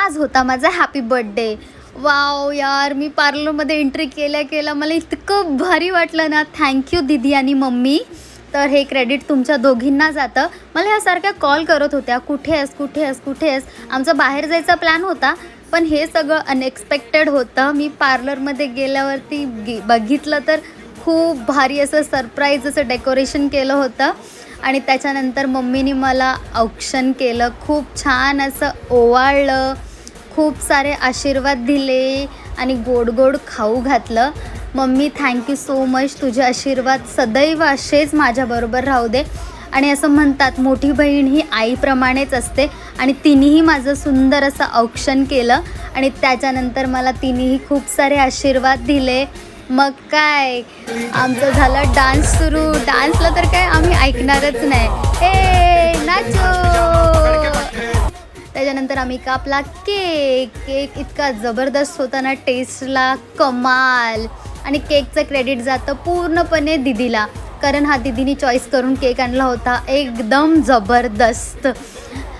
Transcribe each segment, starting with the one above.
आज होता माझा हॅपी बर्थडे. वाव यार, मी पार्लरमध्ये एंट्री केल्या मला इतकं भारी वाटलं ना. थँक्यू दीदी आणि मम्मी. तर हे क्रेडिट तुमच्या दोघींना जातं. मला यासारख्या कॉल करत होत्या, कुठे आहेस. आमचा बाहेर जायचा प्लॅन होता, पण हे सगळं अनएक्सपेक्टेड होतं. मी पार्लरमध्ये गेल्यावरती बघितलं तर खूप भारी असं सरप्राईज असं डेकोरेशन केलं होतं. आणि त्याच्यानंतर मम्मीने मला औक्षण केलं, खूप छान असं ओवाळलं, खूप सारे आशीर्वाद दिले आणि गोड गोड खाऊ घातलं. Mummy thank you so much. तुझे आशीर्वाद सदैव असेच माझ्याबरोबर राहू दे. आणि असं म्हणतात मोठी बहीण ही आईप्रमाणेच असते आणि तिनेही माझं सुंदर असं औक्षण केलं आणि त्याच्यानंतर मला तिनेही खूप सारे आशीर्वाद दिले. मग काय आमचं झालं डान्स सुरू. डान्सला तर काय आम्ही ऐकणारच नाही. ए नाचो. त्याच्यानंतर आम्ही कापला केक इतका जबरदस्त होता ना, टेस्टला कमाल. आणि केकचं क्रेडिट जातं पूर्णपणे दीदीला, कारण हा दीदीने चॉईस करून केक आणला होता, एकदम जबरदस्त.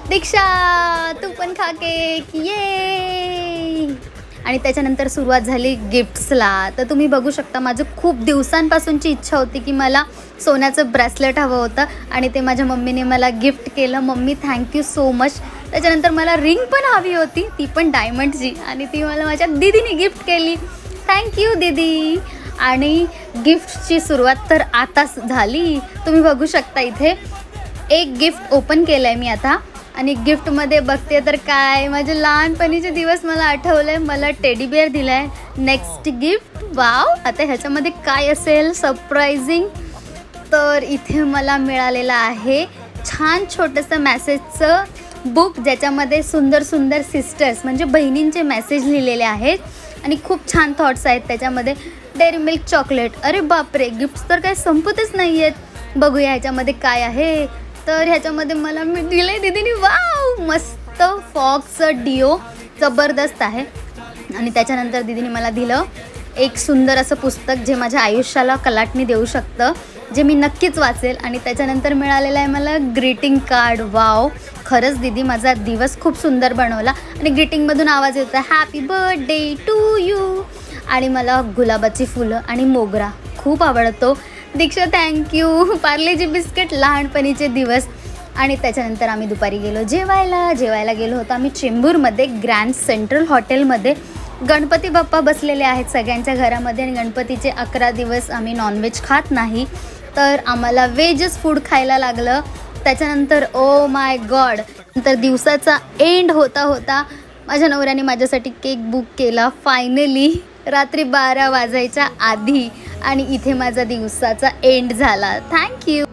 दीक्षा तू पण खा केक, ये. आणि त्याच्यानंतर सुरुवात झाली गिफ्ट्सला. तर तुम्ही बघू शकता, माझं खूप दिवसांपासूनची इच्छा होती की मला सोन्याचं ब्रेसलेट हवं होतं आणि ते माझ्या मम्मीने मला गिफ्ट केलं. Mummy thank you so much. त्याच्यानंतर मला रिंग पण हवी होती, ती पण डायमंडची, आणि ती मला माझ्या दीदीने गिफ्ट केली. थँक्यू दीदी. आणि गिफ्टची सुरुवात तर आताच झाली. तुम्ही बघू शकता इथे एक गिफ्ट ओपन केलं आहे मी आता. आणि गिफ्टमध्ये बघते तर काय, माझे लहानपणीचे दिवस मला आठवले. मला टेडी बिअर दिला आहे. Next gift, wow. आता ह्याच्यामध्ये काय असेल सरप्रायझिंग. तर इथे मला मिळालेलं आहे छान छोटंसं मॅसेजचं बुक, ज्याच्यामध्ये सुंदर सुंदर सिस्टर्स म्हणजे बहिणींचे मेसेज लिहिलेले आहेत आणि खूप छान थॉट्स आहेत त्याच्यामध्ये. Dairy milk chocolate. अरे बापरे, गिफ्ट्स तर काही संपतच नाही आहेत. बघूया ह्याच्यामध्ये काय आहे. तर ह्याच्यामध्ये मला मी दिले दीदीने, वाव मस्त फॉक्सचं डिओ, जबरदस्त आहे. आणि त्याच्यानंतर दीदीने मला दिलं एक सुंदर असं पुस्तक, जे माझ्या आयुष्याला कलाटणी देऊ शकतं, जे मी नक्कीच वाचेल. आणि त्याच्यानंतर मिळालेलं आहे मला ग्रीटिंग कार्ड. वाव, खरंच दीदी माझा दिवस खूप सुंदर बनवला. आणि ग्रीटिंगमधून आवाज येतो हॅपी बर्थडे टू यू. आणि मला गुलाबाची फुलं आणि मोगरा खूप आवडतो. दीक्षा थँक्यू. पार्लेजी बिस्किट, लहानपणीचे दिवस. आणि त्याच्यानंतर आम्ही दुपारी गेलो जेवायला गेलो होतो आम्ही चेंबूरमध्ये ग्रँड सेंट्रल हॉटेलमध्ये. गणपती बाप्पा बसलेले आहेत सगळ्यांच्या घरामध्ये आणि गणपतीचे 11 दिवस आम्ही नॉनव्हेज खात नाही, तर आम्हाला व्हेजच फूड खायला लागलं. त्याच्यानंतर ओ माय गॉड, नंतर दिवसाचा एंड होता माझ्या नवऱ्याने माझ्यासाठी केक बुक केला फायनली रात्री 12 वाजायच्या आधी. आणि इथे माझा दिवसाचा एंड झाला. थँक्यू.